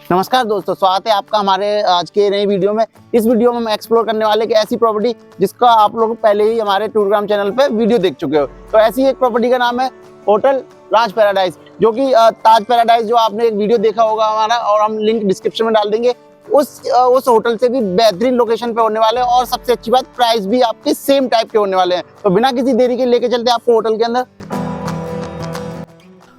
नमस्कार दोस्तों, स्वागत है आपका हमारे आज के नई वीडियो में। इस वीडियो में हम एक्सप्लोर करने वाले कि ऐसी प्रॉपर्टी जिसका आप लोग पहले ही हमारे टूरग्राम चैनल पे वीडियो देख चुके हो। तो ऐसी एक प्रॉपर्टी का नाम है होटल राज पैराडाइज, जो कि ताज पैराडाइज जो आपने एक वीडियो देखा होगा हमारा, और हम लिंक डिस्क्रिप्शन में डाल देंगे। उस होटल से भी बेहतरीन लोकेशन पे होने वाले हैं, और सबसे अच्छी बात प्राइस भी आपके सेम टाइप के होने वाले हैं। तो बिना किसी देरी के लेके चलते हैं आपको होटल के अंदर।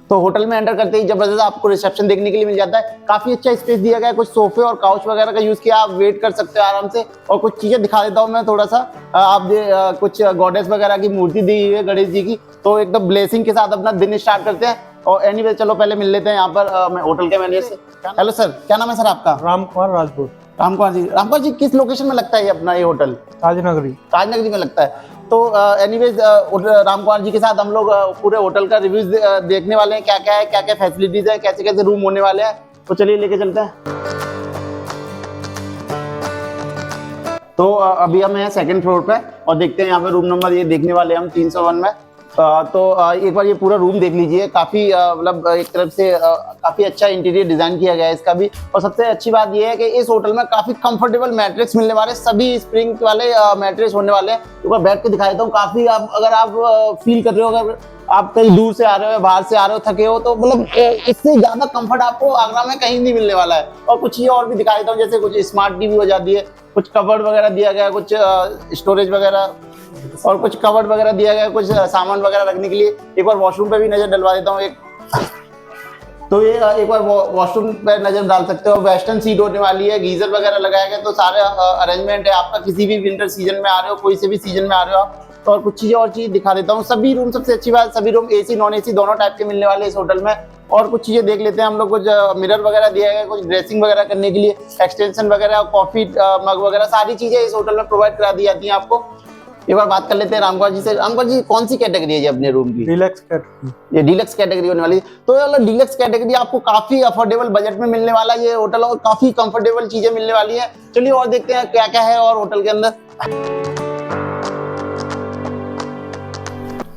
तो होटल में एंटर करते ही जबरदस्त आपको रिसेप्शन देखने के लिए मिल जाता है। काफी अच्छा स्पेस दिया गया है, कुछ सोफे और काउच वगैरह का यूज किया, आप वेट कर सकते हो आराम से। और कुछ चीजें दिखा देता हूँ मैं थोड़ा सा। कुछ गॉडेस वगैरह की मूर्ति दी हुई है गणेश जी की। तो एकदम ब्लेसिंग के साथ अपना दिन स्टार्ट करते हैं। और एनीवे चलो पहले मिल लेते हैं यहाँ पर मैं होटल के मैनेजर से। हेलो सर, क्या नाम है सर आपका? रामकुमार राजपूत। रामकुमार जी किस लोकेशन में लगता है ये अपना ये होटल? ताजनगरी में लगता है। तो एनीवेज रामकुमार जी के साथ हम लोग पूरे होटल का रिव्यूज देखने वाले हैं, क्या क्या फैसिलिटीज है, कैसे कैसे रूम होने वाले हैं। तो चलिए लेके चलते हैं। तो अभी हम हैं सेकंड फ्लोर पे और देखते हैं यहाँ पे रूम नंबर ये देखने वाले हम 301 में। तो एक बार ये पूरा रूम देख लीजिए। काफी मतलब एक तरफ से काफी अच्छा इंटीरियर डिजाइन किया गया है इसका भी। और सबसे अच्छी बात ये है कि इस होटल में काफी कंफर्टेबल मैट्रेस मिलने वाले, सभी स्प्रिंग वाले मैट्रेस होने वाले हैं। एक बार बैठ के दिखा देता हूँ। काफी अगर आप फील कर रहे हो, अगर आप कहीं दूर से आ रहे हो, बाहर से आ रहे हो, थके हो, तो मतलब इससे ज्यादा कंफर्ट आपको आगरा में कहीं नहीं मिलने वाला है। और कुछ चीजें और भी दिखा देता हूँ, जैसे कुछ स्मार्ट टीवी हो जाती है, कुछ कवर्ड वगैरह दिया गया है, कुछ स्टोरेज वगैरह और कुछ कवर्ड वगैरह दिया गया है, कुछ सामान वगैरह रखने के लिए। एक बार वॉशरूम पे भी नजर डलवा देता हूँ। तो ये एक बार वॉशरूम पे नजर डाल सकते हो। वेस्टर्न सीट होने वाली है, गीजर वगैरह लगाया गया, तो सारे अरेंजमेंट है आपका। किसी भी विंटर सीजन में आ रहे हो, कोई से भी सीजन में आ रहे हो आप। तो और कुछ चीजें और चीज दिखा देता हूँ। सभी रूम, सबसे अच्छी बात, सभी रूम एसी नॉन एसी दोनों टाइप के मिलने वाले इस होटल में। और कुछ चीजें देख लेते हैं हम लोग। कुछ मिरर वगैरह दिया गया है, कुछ ड्रेसिंग वगैरह करने के लिए, एक्सटेंशन वगैरह, कॉफी मग वगैरह, सारी चीजें इस होटल में प्रोवाइड करा दी जाती हैं आपको। एक बार बात कर लेते हैं रामकुमार जी से। रामकुमार जी कौन सी कैटेगरी है ये अपने रूम की? Deluxe category. ये डीलक्स कैटेगरी होने वाली है। तो मतलब डीलक्स कैटेगरी आपको काफी अफोर्डेबल बजट में मिलने वाला है ये होटल, और काफी कंफर्टेबल चीजें मिलने वाली है। चलिए और देखते हैं क्या क्या है और होटल के अंदर।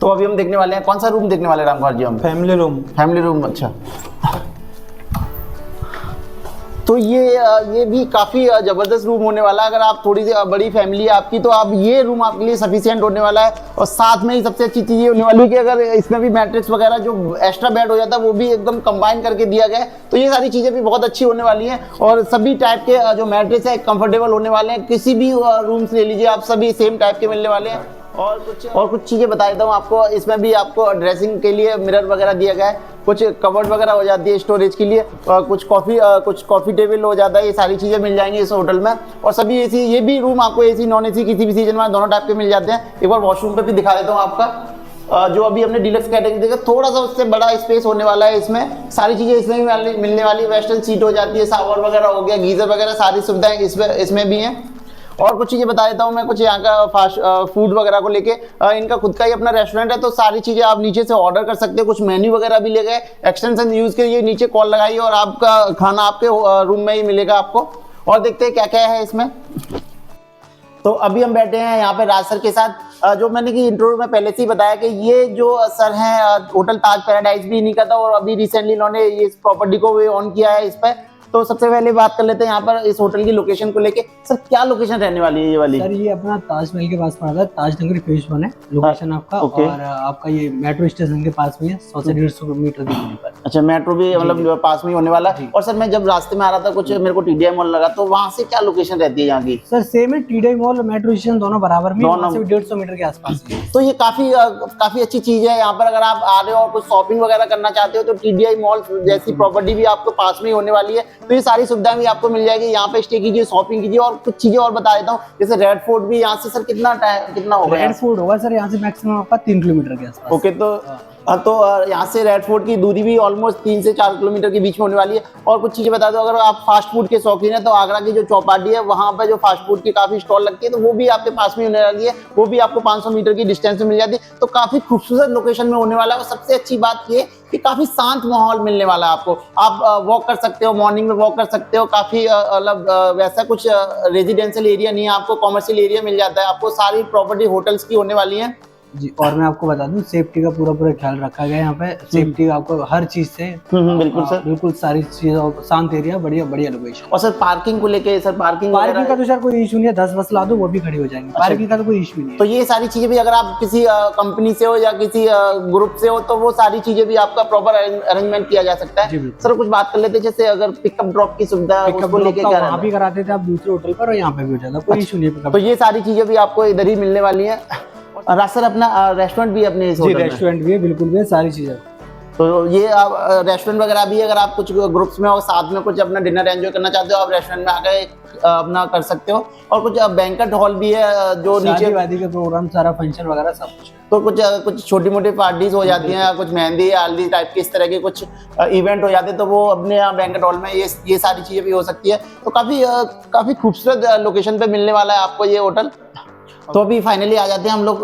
तो अभी हम देखने वाले हैं, कौन सा रूम देखने वाले हैं रामकुमार जी? हम फैमिली रूम। अच्छा। तो ये भी काफी जबरदस्त रूम होने वाला है। अगर आप थोड़ी सी बड़ी फैमिली है आपकी, तो आप ये रूम आपके लिए सफिशिएंट होने वाला है। और साथ में ही सबसे अच्छी चीज ये होने वाली है कि अगर इसमें भी मैट्रिक्स वगैरह जो एक्स्ट्रा बेड हो जाता है वो भी एकदम कंबाइन करके दिया गया है। तो ये सारी चीजें भी बहुत अच्छी होने वाली हैं। और सभी टाइप के जो मैट्रिक्स है कंफर्टेबल होने वाले हैं। किसी भी रूम से ले लीजिए आप, सभी सेम टाइप के मिलने वाले हैं। और कुछ चीजें बता देता हूँ आपको। इसमें भी आपको ड्रेसिंग के लिए मिरर वगैरह दिया गया है, कुछ कवर्ड वगैरह हो जाती है स्टोरेज के लिए, और कुछ कॉफी टेबल हो जाता है। ये सारी चीजें मिल जाएंगी इस होटल में। और सभी एसी, ये भी रूम आपको एसी नॉन एसी किसी भी सीजन में दोनों टाइप के मिल जाते हैं। एक बार वॉशरूम पे भी दिखा देता हूँ आपका। जो अभी हमने डीलक्स कैटेगरी देखा, थोड़ा सा उससे बड़ा स्पेस होने वाला है इसमें। सारी चीजें इसमें भी मिलने वाली। वेस्टर्न सीट हो जाती है, शावर वगैरह हो गया, गीजर वगैरह, सारी सुविधाएं इसमें भी हैं। और कुछ चीजें बता देता हूँ मैं, कुछ यहाँ का फास्ट फूड वगैरह को लेके। इनका खुद का ही अपना रेस्टोरेंट है, तो सारी चीजें आप नीचे से ऑर्डर कर सकते हो। कुछ मेन्यू वगैरह भी ले गए, एक्सटेंशन यूज के लिए नीचे कॉल लगाइए और आपका खाना आपके रूम में ही मिलेगा आपको। और देखते हैं क्या क्या है इसमें। तो अभी हम बैठे हैं यहाँ पे राज सर के साथ। जो मैंने कि इंट्रो में पहले से ही बताया कि ये जो सर हैं, होटल ताज पैराडाइज भी इन्हीं का था, और अभी रिसेंटली इन्होंने इस प्रॉपर्टी को ऑन किया है इस पर। तो सबसे पहले बात कर लेते हैं यहाँ पर इस होटल की लोकेशन को लेके। सर क्या लोकेशन रहने वाली है ये वाली? सर ये अपना ताजमहल के पास पड़ता है, ताजनगरी फेज 1 है लोकेशन आपका। और आपका ये मेट्रो स्टेशन के पास में है, 100 से 150 मीटर की दूरी पर। अच्छा, मेट्रो भी मतलब पास में ही होने वाला है। और सर मैं जब रास्ते में आ रहा था, कुछ मेरे को टीडीआई मॉल लगा, तो वहाँ से क्या लोकेशन रहती है यहाँ की? सर सेम है, टीडीआई मॉल मेट्रो स्टेशन दोनों बराबर में, वहाँ से 150 मीटर के आसपास है। तो ये काफी अच्छी चीज है। यहाँ पर अगर आप आ रहे हो और कुछ शॉपिंग वगैरह करना चाहते हो, तो टीडीआई मॉल जैसी प्रॉपर्टी भी आपको पास में ही होने वाली है। तो ये सारी सुविधाएं भी आपको मिल जाएगी। यहाँ पे स्टे कीजिए, शॉपिंग कीजिए। और कुछ चीजें और बता देता हूँ, जैसे रेड फोर्ट भी यहाँ से सर कितना होगा? रेड फोर्ट होगा सर यहाँ से मैक्सिमम आपका 3 किलोमीटर के आसपास। ओके, तो यहाँ से रेड फोर्ट की दूरी भी ऑलमोस्ट 3 से 4 किलोमीटर के बीच में होने वाली है। और कुछ चीजें बता दो, अगर आप फास्ट फूड के शौकीन है, तो आगरा की जो चौपाटी है वहाँ पर जो फास्ट फूड की काफी स्टॉल लगती है, तो वो भी आपके पास में होने वाली है। वो भी आपको 500 मीटर की डिस्टेंस में मिल जाती है। तो काफी खूबसूरत लोकेशन में होने वाला है। और सबसे अच्छी बात ये कि काफी शांत माहौल मिलने वाला है आपको। आप वॉक कर सकते हो, मॉर्निंग में वॉक कर सकते हो। काफी मतलब वैसा कुछ रेजिडेंशियल एरिया नहीं है, आपको कॉमर्शियल एरिया मिल जाता है। आपको सारी प्रॉपर्टी होटल्स की होने वाली है। जी, और मैं आपको बता दूं सेफ्टी का पूरा पूरा ख्याल रखा गया है यहाँ पे। सेफ्टी का आपको हर चीज से बिल्कुल सर। बिल्कुल सारी चीजों, शांत एरिया, बढ़िया बढ़िया लोकेशन। और सर पार्किंग को लेके सर, पार्किंग पार्किंग का तो सर कोई इशू नहीं है, 10 बस ला दो वो भी खड़ी हो जाएंगी। पार्किंग का तो कोई इशू नहीं तो है। ये सारी चीजें भी अगर आप किसी कंपनी से हो या किसी ग्रुप से हो तो वो सारी चीजें भी आपका प्रॉपर अरेंजमेंट किया जा सकता जी, है। बिल्कुल। सर कुछ बात कर लेते हैं, जैसे अगर पिकअप ड्रॉप की सुविधा है, पिकअप उसको लेके क्या वहाँ रहता भी है? कराते थे आप दूसरे होटल पर, और यहाँ पे भी हो जाता, कोई इशू नहीं है तो पिकअप। ये सारी चीजें भी आपको इधर ही मिलने वाली है। और सर अपना रेस्टोरेंट भी है अपने इस जी, होटल में? रेस्टोरेंट भी है, बिल्कुल भी है, सारी चीजें। तो ये आप रेस्टोरेंट वगैरह भी है, अगर आप कुछ ग्रुप्स में हो साथ में कुछ अपना डिनर एंजॉय करना चाहते हो, आप रेस्टोरेंट में आकर अपना कर सकते हो। और कुछ बैंक्वेट हॉल भी है जो नीचे, शादी वादी के प्रोग्राम, सारा फंक्शन वगैरह सब कुछ है। तो कुछ छोटी मोटी पार्टीज हो जाती हैं या कुछ मेहंदी या हल्दी टाइप की इस तरह के कुछ इवेंट हो जाते हैं, तो वो अपने यहाँ बैंक्वेट हॉल में ये सारी चीजें भी हो सकती है। तो काफी खूबसूरत लोकेशन पे मिलने वाला है आपको ये होटल। तो अभी फाइनली आ जाते हैं हम लोग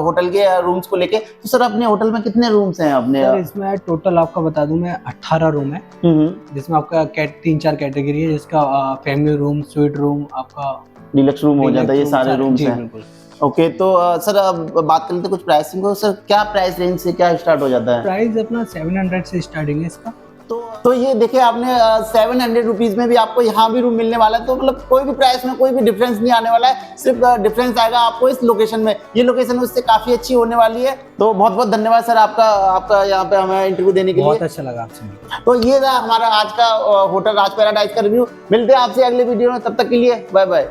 होटल के रूम्स को लेके। तो सर अपने होटल में कितने रूम्स हैं अपने? सर इसमें टोटल आपका बता दूं मैं 18 रूम है, जिसमें आपका 3-4 कैटेगरी है, जिसका फैमिली रूम, स्वीट रूम, आपका डिलक्स रूम हो जाता है, ये deluxe room सारे रूम्स जी, हैं। बिल्कुल। ओके, तो सर अब बात कर लेते हैं कुछ प्राइसिंग को। सर क्या प्राइस रेंज से क्या स्टार्ट हो जाता है? प्राइस अपना 700 से स्टार्टिंग है इसका। तो ये देखिए आपने 700 रुपीज में भी आपको यहाँ भी रूम मिलने वाला है। तो मतलब कोई भी प्राइस में कोई भी डिफरेंस नहीं आने वाला है, सिर्फ डिफरेंस आएगा आपको इस लोकेशन में। ये लोकेशन उससे काफी अच्छी होने वाली है। तो बहुत बहुत धन्यवाद सर आपका यहाँ पे हमें इंटरव्यू देने के लिए। बहुत अच्छा लगा आपसे मिलकर। तो ये रहा हमारा आज का होटल राज पैराडाइज का रिव्यू। मिलते हैं आपसे अगले वीडियो में, तब तक के लिए बाय बाय।